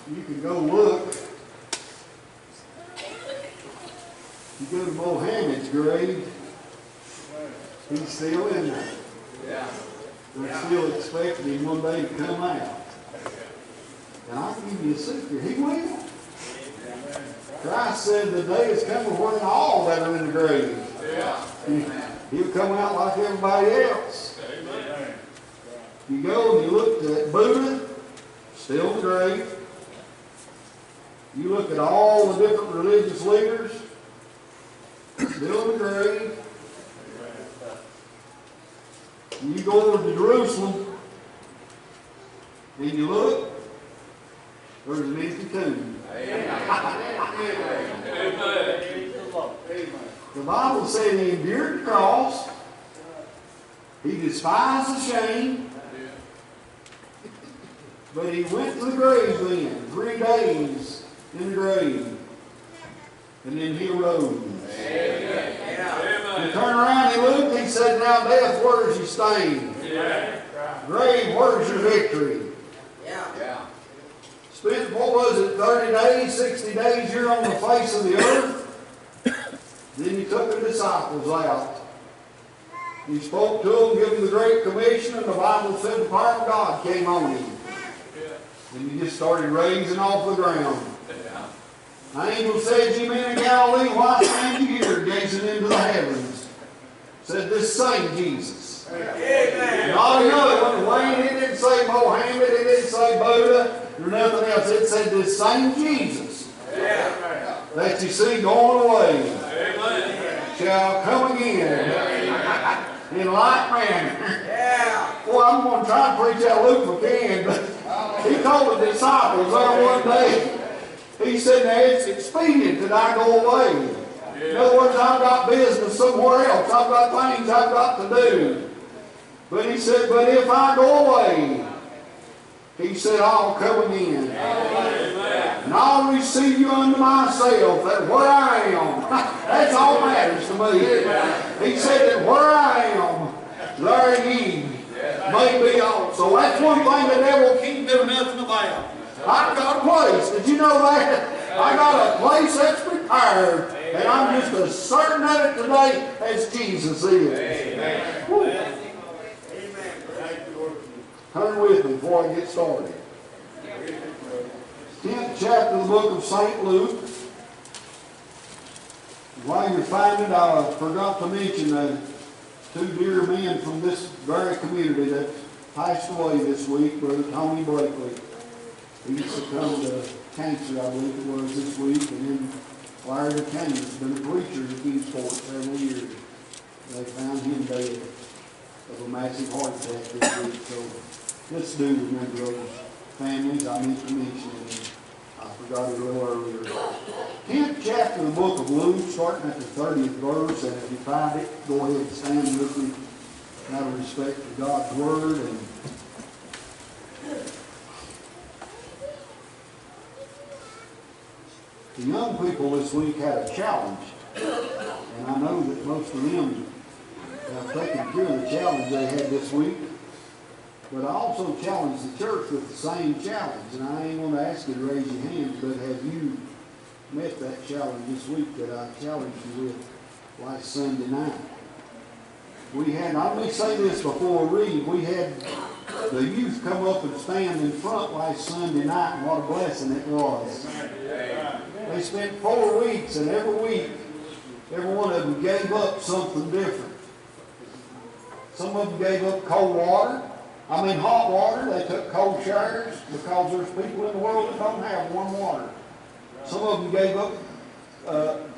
You can go look. You go to Mohammed's grave, he's still in there. Yeah. They're still expecting him one day to come out. And I can give you a secret, he will. Christ said the day is coming when all that are in the grave. He'll come out like everybody else. You go and you look at Buddha, still in the grave. You look at all the different religious leaders, still in the grave. You go over to Jerusalem and you look, there's an empty tomb. The Bible said he endured the cross, he despised the shame, but he went to the grave then, 3 days in the grave, and then he arose. He turned around, he looked, he said, now death, where's your sting? Grave, where's your victory? Spent, what was it, 30 days, 60 days here on the face of the earth? Then he took the disciples out. He spoke to them, gave them the Great Commission, and the Bible said the power of God came on him. And he just started raising off the ground. The angel said, "Ye men of Galilee, why stand you here gazing into the heavens?" Said, "This same Jesus Not another one. Wayne, it didn't say Mohammed, it didn't say Buddha, or nothing else. It said this same Jesus that you see going away shall come again in like manner. Well, I'm going to try and preach out Luke if I can, but he told the disciples there one day, he said, now it's expedient that I go away. In other words, I've got business somewhere else. I've got things I've got to do. But he said, but if I go away, he said, I'll come again. And I'll receive you unto myself, that where I am, that's all matters to me. He said that where I am, there ye may be also. That's one thing the devil can't do nothing about. I've got a place. Did you know that? I got a place that's prepared, and I'm just as certain of it today as Jesus is. Amen. Turn with me before I get started. 10th chapter of the book of St. Luke. While you're finding it, I forgot to mention two dear men from this very community that passed away this week. Brother Tony Blakely. He succumbed to cancer, I believe it was, this week. And then Larry Kane has been a preacher in Kingsport several years. They found him dead of a massive heart attack this week. So let's do remember those families. I meant to mention them. I forgot it a little earlier. 10th chapter of the book of Luke, starting at the 30th verse. And if you find it, go ahead and stand with me out of respect for God's word. And the young people this week had a challenge, and I know that most of them have taken care of the challenge they had this week, but I also challenged the church with the same challenge, and I ain't going to ask you to raise your hands, but have you met that challenge this week that I challenged you with last Sunday night? We had, let me say this before we read, we had the youth come up and stand in front last Sunday night, and what a blessing it was. They spent 4 weeks, and every week, every one of them gave up something different. Some of them gave up hot water. They took cold showers because there's people in the world that don't have warm water. Some of them gave up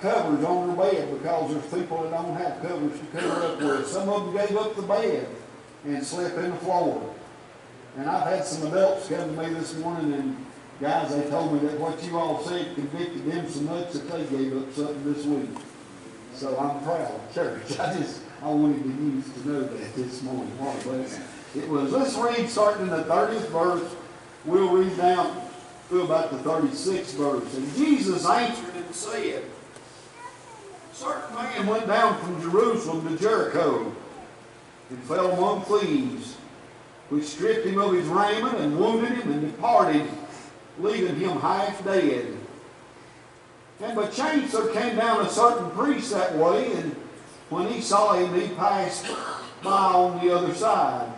covers on their bed because there's people that don't have covers to cover up with. Some of them gave up the bed and slept in the floor. And I've had some adults come to me this morning, and guys, they told me that what you all said convicted them so much that they gave up something this week. So I'm proud, church. I wanted you to know that this morning. What a blessing it was. Let's read starting in the 30th verse. We'll read down to about the 36th verse. And Jesus answered and said, a certain man went down from Jerusalem to Jericho and fell among thieves, which stripped him of his raiment and wounded him and departed, leaving him half dead. And by chance there came down a certain priest that way, and when he saw him, he passed by on the other side.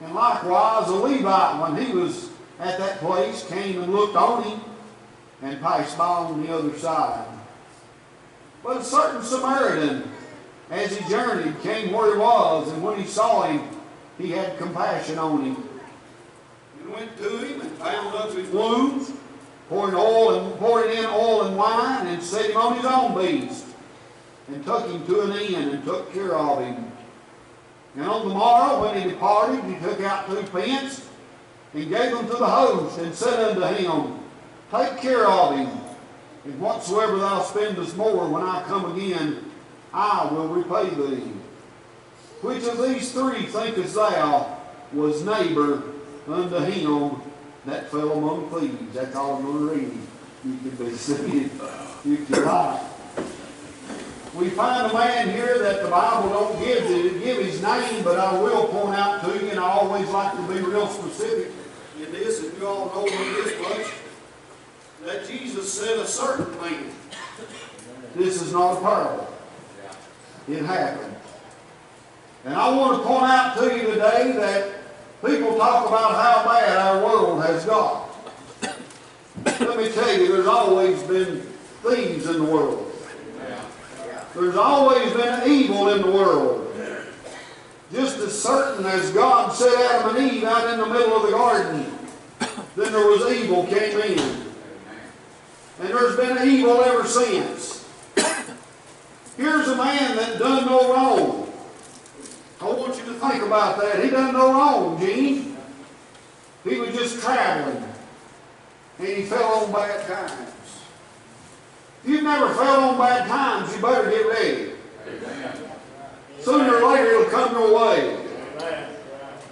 And likewise a Levite, when he was at that place, came and looked on him, and passed by on the other side. But a certain Samaritan, as he journeyed, came where he was, and when he saw him, he had compassion on him. And went to him and bound up his wounds, pouring in oil and wine, and set him on his own beast, and took him to an inn, and took care of him. And on the morrow, when he departed, he took out 2 pence, and gave them to the host, and said unto him, Take care of him, and whatsoever thou spendest more, when I come again, I will repay thee. Which of these 3 thinkest thou was neighbor unto him that fell among thieves? That's all I'm going to read. You can be seated if you like. We find a man here that the Bible don't give his name, but I will point out to you, and I always like to be real specific in this, and you all know me this much, that Jesus said a certain man. This is not a parable. It happened. And I want to point out to you today that people talk about how bad our world has got. Let me tell you, there's always been thieves in the world. There's always been evil in the world. Just as certain as God set Adam and Eve out in the middle of the garden, then there was evil came in. And there's been evil ever since. Here's a man that done no wrong. I want you to think about that. He done no wrong, Gene. He was just traveling. And he fell on bad times. If you've never fell on bad times, you better get ready. Sooner or later it'll come your way.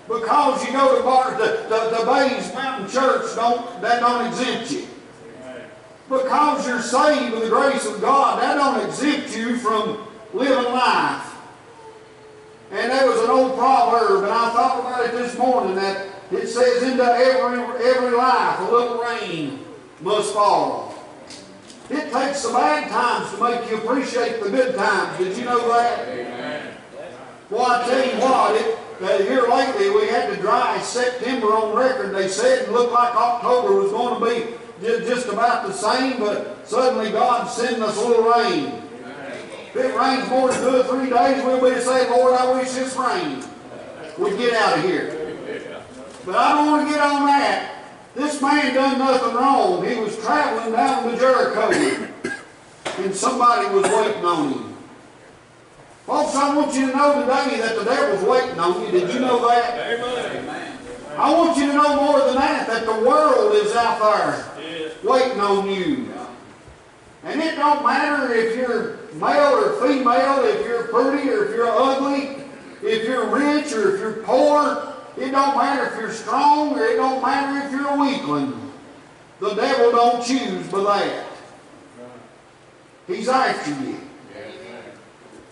Because you go to the Bays Mountain Church, that don't exempt you. Because you're saved with the grace of God, that don't exempt you from living life. And there was an old proverb, and I thought about it this morning, that it says, into every life a little rain must fall. It takes the bad times to make you appreciate the good times. Did you know that? Amen. Well, I tell you what, here lately we had the driest September on record, they said. It looked like October was going to be just about the same, but suddenly God's sending us a little rain. If it rains more than 2 or 3 days, we'll be saying, Lord, I wish this rained. We'll get out of here. But I don't want to get on that. This man done nothing wrong. He was traveling down to Jericho, and somebody was waiting on him. Folks, I want you to know today that the devil's waiting on you. Did you know that? Amen. I want you to know more than that the world is out there waiting on you. And it don't matter if you're male or female, if you're pretty or if you're ugly, if you're rich or if you're poor. It don't matter if you're strong or it don't matter if you're a weakling. The devil don't choose by that. He's after you.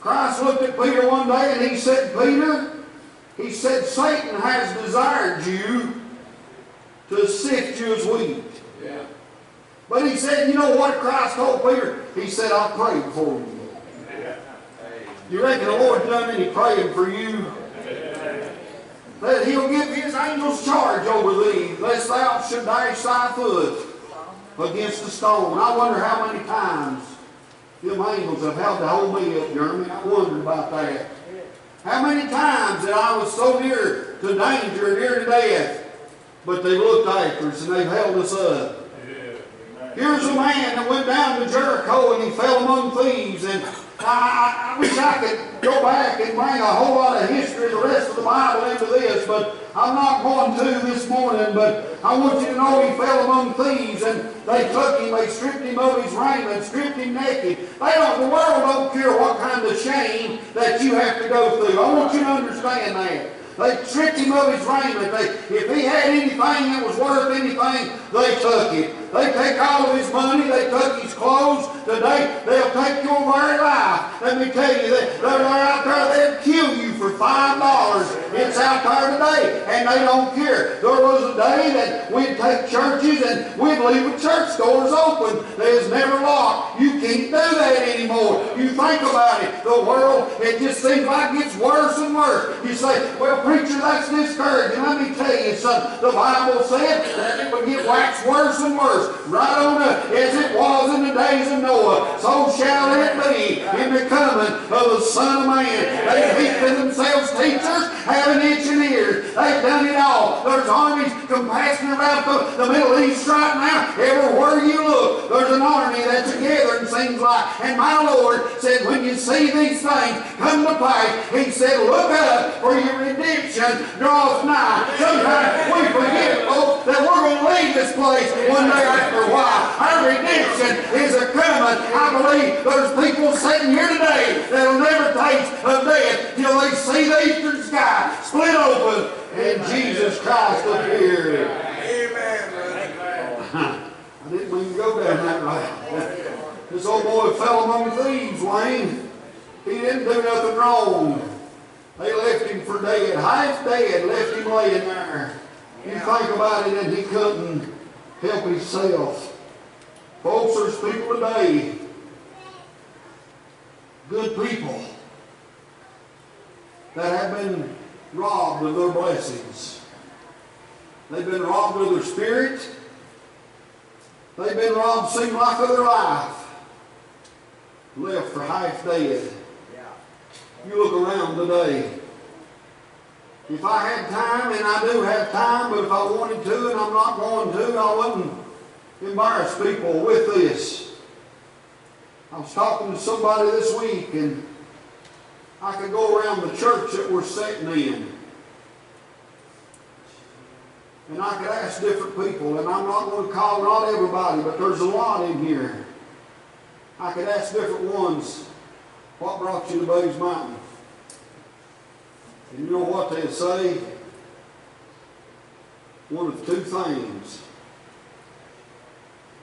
Christ looked at Peter one day and he said, Peter, he said, Satan has desired you to sift you as wheat. Yeah. But he said, you know what Christ told Peter? He said, I prayed for you. Yeah. You reckon the Lord done any praying for you? That he'll give his angels charge over thee, lest thou should dash thy foot against a stone. I wonder how many times them angels have held to hold me up, Jeremy. I wondered about that. How many times that I was so near to danger, near to death, but they looked after us and they've held us up. Here's a man that went down to Jericho and he fell among thieves, and I wish I could go back and bring a whole lot of history, the rest of the Bible into this, but I'm not going to this morning. But I want you to know he fell among thieves, and they took him, they stripped him of his raiment, stripped him naked. The world don't care what kind of shame that you have to go through. I want you to understand that. They stripped him of his raiment. If he had anything that was worth anything, they took it. They take all of his money. They took his clothes. Today, they'll take your very life. Let me tell you, they're out there, they'll kill you for $5. It's out there today, and they don't care. There was a day that we'd take churches and we'd leave the church doors open. There's never locked. You can't do that anymore. You think about it. The world, it just seems like it's worse and worse. You say, well, preacher, that's discouraging. Let me tell you something. The Bible said that it would get waxed worse and worse. Right on up, as it was in the days of Noah, so shall it be in the coming of the Son of Man. They heaped themselves teachers, having itching ears. They've done it all. There's armies compassing about the Middle East right now. Everywhere you look, there's an army that's together, it seems like. And my Lord said, when you see these things come to pass, He said, look up, for your redemption draws nigh. Sometimes we forget, folks, that we're going to leave this place one day after a while. Our redemption is a coming. I believe there's people sitting here today that'll never taste of death till they see the eastern sky split open and Jesus Christ appear. Amen. I didn't mean to go down that route. This old boy fell among thieves, Wayne. He didn't do nothing wrong. They left him for dead, half dead, left him laying there. You think about it, and he couldn't help himself. Folks, there's people today, good people, that have been robbed of their blessings. They've been robbed of their spirit. They've been robbed, seems like, of their life. Left for half dead. You look around today, If I had time, and I do have time, but if I wanted to and I'm not going to, I wouldn't embarrass people with this. I was talking to somebody this week, and I could go around the church that we're sitting in, and I could ask different people, and I'm not going to call not everybody, but there's a lot in here. I could ask different ones, what brought you to Bays Mountain? And you know what they'd say? One of two things.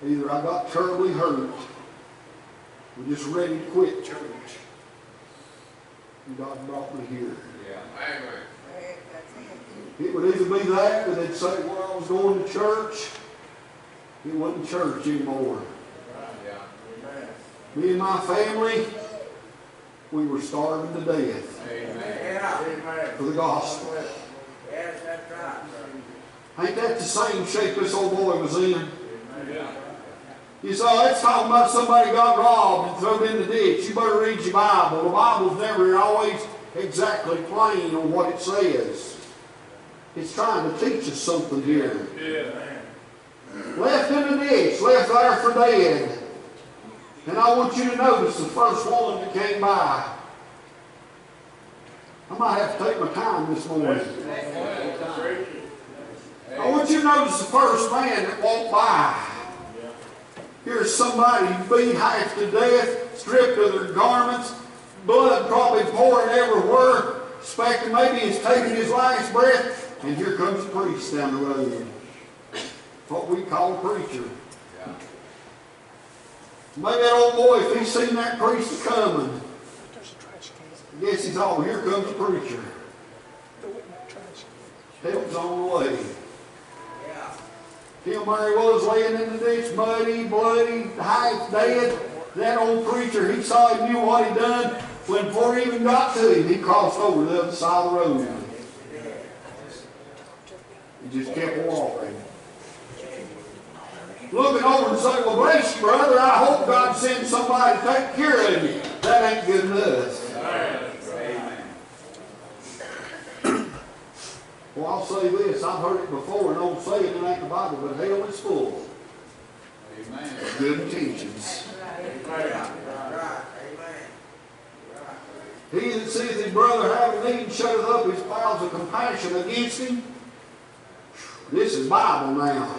Either I got terribly hurt, or just ready to quit church. And God brought me here. Yeah, amen. It would either be that, or they'd say, well, I was going to church. It wasn't church anymore. Yeah. Me and my family, we were starving to death. Amen. For the gospel. Yes, that's right. Ain't that the same shape this old boy was in? Yeah. You say, let's talk about somebody got robbed and thrown in the ditch. You better read your Bible. The Bible's never always exactly plain on what it says. It's trying to teach us something here. Yeah. Left in the ditch, left there for dead. And I want you to notice the first one that came by. I might have to take my time this morning. I want you to notice the first man that walked by. Here's somebody beat half to death, stripped of their garments, blood probably pouring everywhere, expecting maybe he's taking his last breath, and here comes a priest down the road. What we call a preacher. Maybe that old boy, if he's seen that priest coming, I guess he's all, here comes a preacher. Help's on the way. Here Mary was laying in the ditch, muddy, bloody, half dead. That old preacher, he saw him, knew what he'd done. When before he even got to him, he crossed over the other side of the road. He just kept walking. Looking over and saying, well, bless you, brother, I hope God sends somebody to take care of you. That ain't good enough. Well, I'll say this, I've heard it before, and don't say it, it ain't the Bible, but hell is full. Amen. Good intentions. He that seeth his brother have a need shutteth up his bowels of compassion against him. This is Bible now.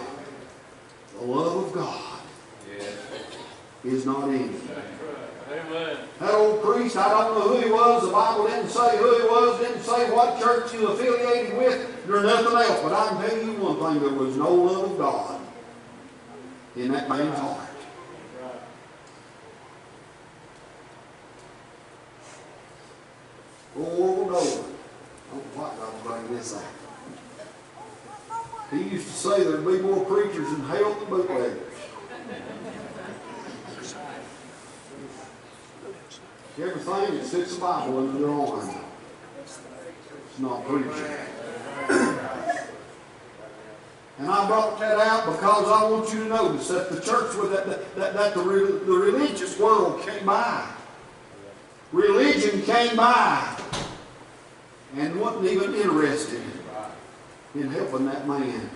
The love of God is not in him. Amen. That old priest, I don't know who he was. The Bible didn't say who he was, didn't say what church he was affiliated with, nor nothing else. But I can tell you one thing, there was no love of God in that man's heart. Over and over. I don't know why God bring this out. He used to say there'd be more preachers in hell than bootleggers. Everything that sits the Bible under their arm. It's not preaching. And I brought that out because I want you to notice that the church, that the religious world came by. Religion came by and wasn't even interested in helping that man.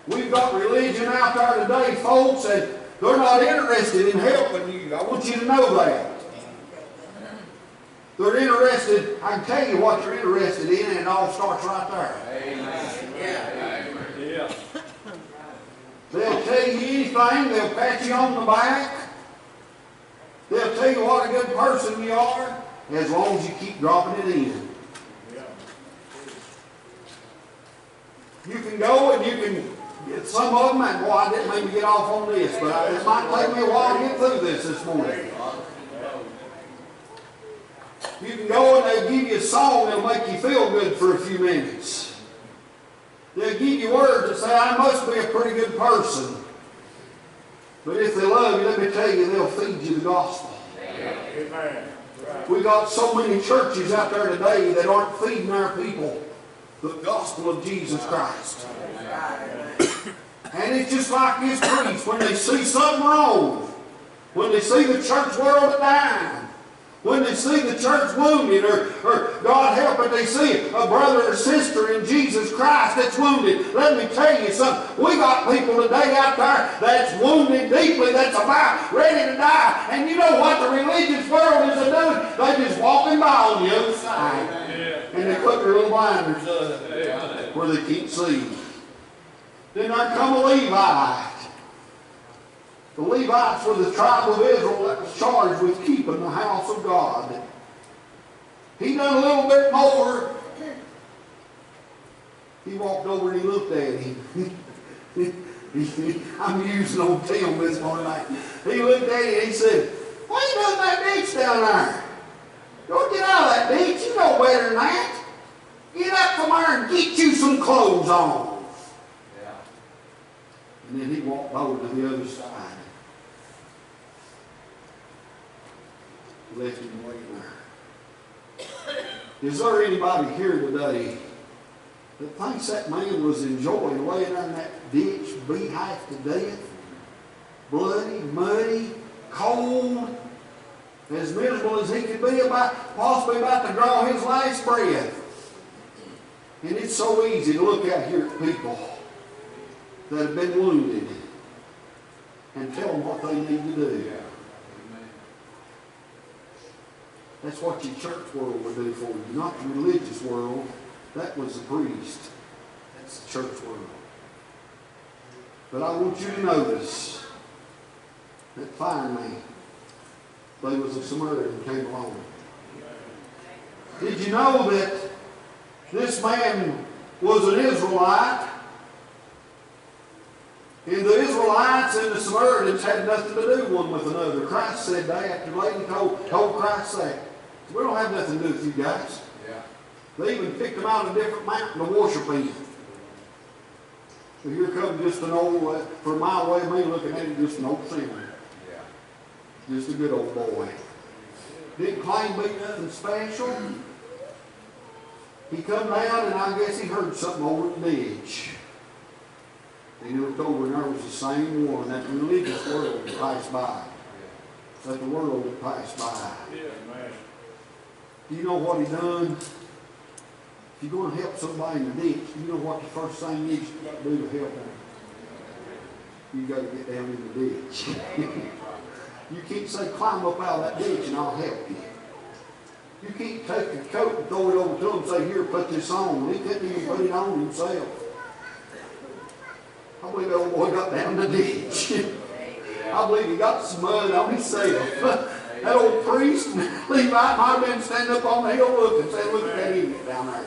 We've got religion out there today, folks, and they're not interested in helping you. I want you to know that. They're interested, I can tell you what they're interested in, and it all starts right there. Amen. Yeah. They'll tell you anything, they'll pat you on the back. They'll tell you what a good person you are, as long as you keep dropping it in. You can go and you can get some of them, and boy, I didn't mean to get off on this, but it might take me a while to get through this morning. You can go and they'll give you a song that'll make you feel good for a few minutes. They'll give you words that say, I must be a pretty good person. But if they love you, let me tell you, they'll feed you the gospel. Amen. We got so many churches out there today that aren't feeding our people the gospel of Jesus Christ. And it's just like this priest, when they see something wrong, when they see the church world dying, When they see the church wounded, or God help it, they see a brother or sister in Jesus Christ that's wounded. Let me tell you something. We got people today out there that's wounded deeply, that's about ready to die. And you know what the religious world is doing? They're just walking by on the other side. And they put their little blinders up where they can't see. Then there come a Levite. The Levites were the tribe of Israel that was charged with keeping the house of God. He done a little bit more. He walked over and he looked at him. I'm using old Tim this morning. He looked at him and he said, "Why you doing that ditch down there? Don't get out of that ditch. You know better than that. Get up from there and get you some clothes on." And then he walked over to the other side. Left him laying there. Is there anybody here today that thinks that man was enjoying laying there in that ditch, beat half to death, bloody, muddy, cold, as miserable as he could be, possibly about to draw his last breath? And it's so easy to look out here at people that have been wounded and tell them what they need to do. That's what your church world would do for you, not the religious world. That was the priest. That's the church world. But I want you to notice that fireman, there was a Samaritan came along. Did you know that this man was an Israelite? And the Israelites and the Samaritans had nothing to do one with another. Christ said that. The lady told Christ that. We don't have nothing to do with you guys. They even picked them out a different mountain to worship in. So here comes just an old, for my way of me looking at it, just an old sinner. Just a good old boy. Didn't claim to be nothing special. He come down and I guess he heard something over the ditch. And he looked over and there was the same one that the religious world would pass by. That the world would pass by. Do you know what he done? If you're going to help somebody in the ditch, you know what the first thing is you got to do to help them? You got to get down in the ditch. You can't say, "Climb up out of that ditch and I'll help you." You can't take a coat and throw it over to him and say, "Here, put this on." He couldn't even put it on himself. I believe that old boy got down the ditch. I believe he got some mud on himself. That old priest, Levite, might have been standing up on the hill looking, saying, "Look at that idiot down there.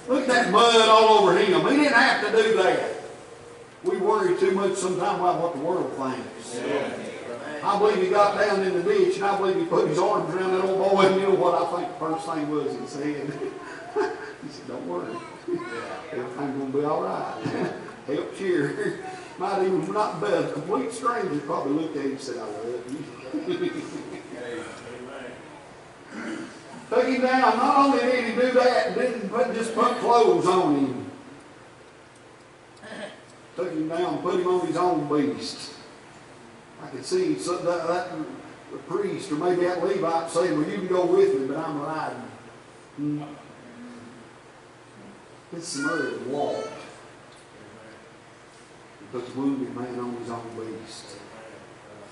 Look at that mud all over him." He didn't have to do that. We worry too much sometimes about what the world thinks. I believe he got down in the ditch, and I believe he put his arms around that old boy, and you know what I think the first thing was he said? He said, "Don't worry. Everything's going to be all right." Help cheer. Might even not be a complete stranger probably looked at him and said, "I love you." Took him down. Not only did he do that, didn't just put clothes on him. Took him down, put him on his own beast. I could see that the priest or maybe that Levite saying, "Well, you can go with me, but I'm riding." This Samaritan walked. He put the wounded man on his own beast.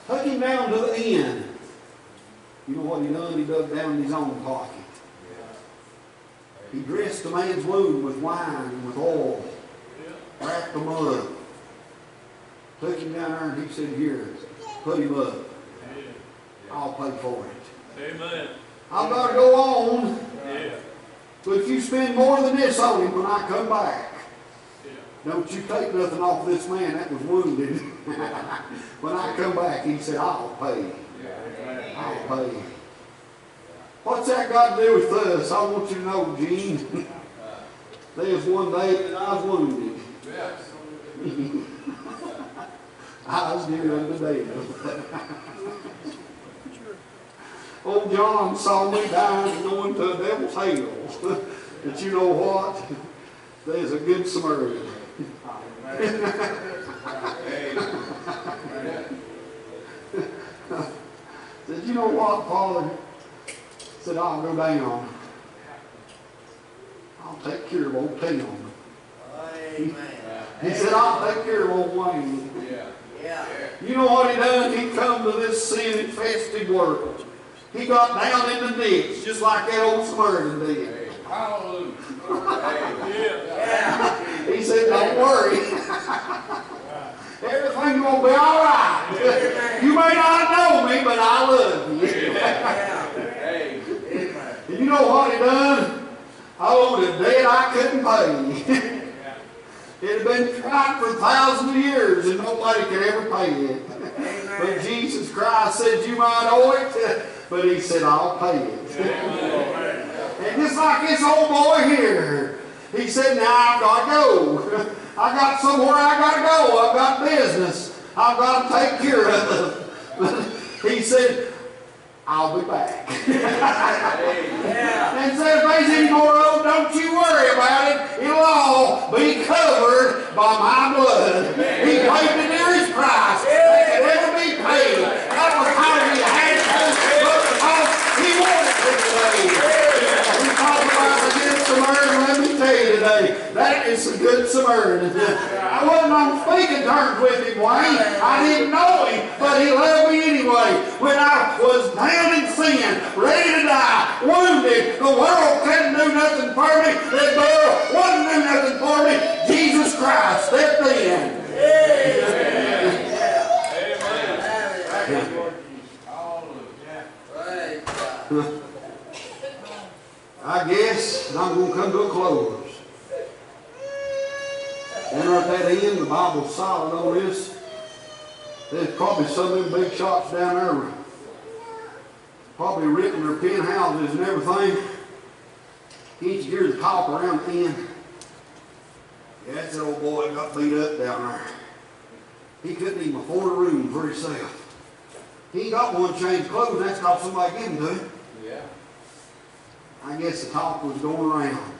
Took him down to the end. You know what he done? He dug down in his own pocket. He dressed the man's wound with wine and with oil. Wrapped him up. Took him down there and he said, "Here, put him up. I'll pay for it." Amen. I've got to go on. Yeah. But if you spend more than this on him when I come back, Yeah. don't you take nothing off this man that was wounded. When I come back, he said, "I'll pay. I'll pay." What's that got to do with us? I want you to know, Gene. There was one day that I was wounded. I was near unto death. Old John saw me dying and going to a devil's hell. But you know what? There's a good Samaritan. Said, "You know what, Father? Said, I'll go down. I'll take care of old Tim. Amen. He said, I'll take care of old Wayne. Yeah. You know what he done? He come to this sin-infested world. He got down in the ditch, just like that old Samaritan did. Hallelujah. Yeah. He said, don't worry. Everything's going to be all right. You may not know me, but I love you. Yeah. Amen. And you know what he done? I owed a debt I couldn't pay. It had been tried for thousands of years and nobody could ever pay it. But Jesus Christ said, you might owe it, but he said, I'll pay it. And just like this old boy here, he said, now I've got to go. I got somewhere I got to go. I've got business I've got to take care of. But he said, I'll be back. Yeah. And said, if there's any more road, don't you worry about it. It'll all be covered by my blood. He paid the dearest price that could ever be paid. Not because he had to, but because he wanted to pay. We talk about the Good Samaritan. Let me tell you today, that is a Good Samaritan. I wasn't on speaking terms with him, Wayne. I didn't know him, but he loved me anyway. When I was down in sin, ready to die, wounded, the world couldn't do nothing for me. The world wouldn't do nothing for me. Jesus Christ stepped in. I guess I'm going to come to a close. And at that end, the Bible's solid on this. There's probably some of them big shops down there probably written their pen houses and everything. Can't you hear the talk around the end? Yeah, that's that old boy that got beat up down there. He couldn't even afford a room for himself. He ain't got one change of clothes, that's because somebody gave him to him. Yeah. I guess the talk was going around.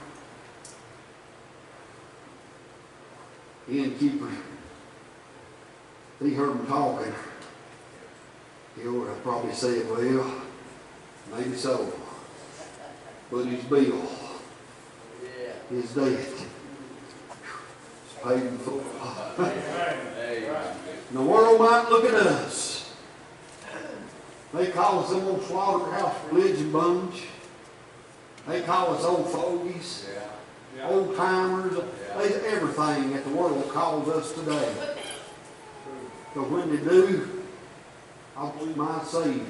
Innkeeper, he heard him talking. He would have probably said, well, maybe so. But his bill, his debt, is paid in full. And the world might look at us. They call us them old slaughterhouse religion bunch. They call us old fogies, old timers. There's everything that the world calls us today. But when they do, I believe my Savior,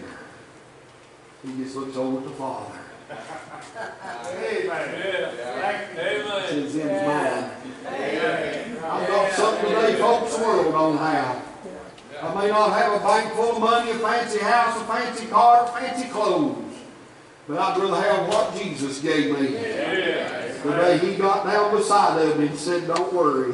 he just looks over at the Father. Amen. It's in his mind. I've got something today folks the world don't have. I may not have a bank full of money, a fancy house, a fancy car, fancy clothes. But I'd rather have what Jesus gave me. The day he got down beside of me and said, don't worry.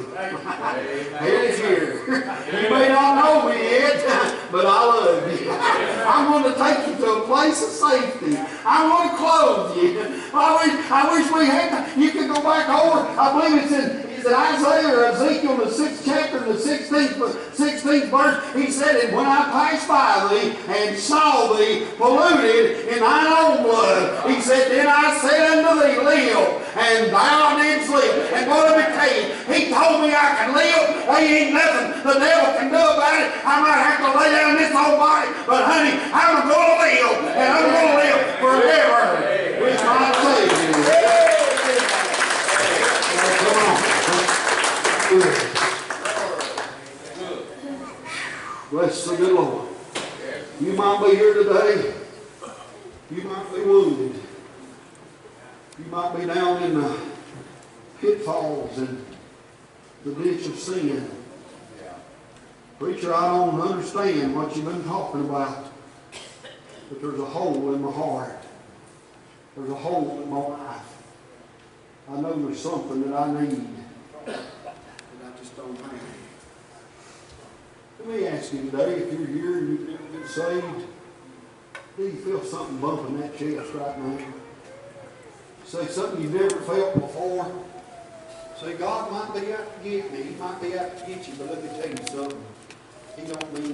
Here's here. You may not know me yet, but I love you. I'm going to take you to a place of safety. I'm going to clothe you. I wish we had, you could go back over. I believe it's in Isaiah or Ezekiel, the 6th chapter, the 16th verse. He said, and when I passed by thee and saw thee polluted in thine own blood, he said, then I said unto thee, live, and thou didst live. And what did he tell you? He told me I can live. There ain't nothing the devil can do about it. I might have to lay down this old body, but honey, I'm going to live, and I'm going to live forever with my Savior. Come on. Bless the good Lord. You might be here today. You might be wounded. You might be down in the pitfalls and the ditch of sin. Preacher, I don't understand what you've been talking about. But there's a hole in my heart. There's a hole in my life. I know there's something that I need. And I just don't have it. Let me ask you today, if you're here and you've never been saved, do you feel something bumping that chest right now? Say something you've never felt before. Say, God might be out to get me. He might be out to get you, but let me tell you something. He don't mean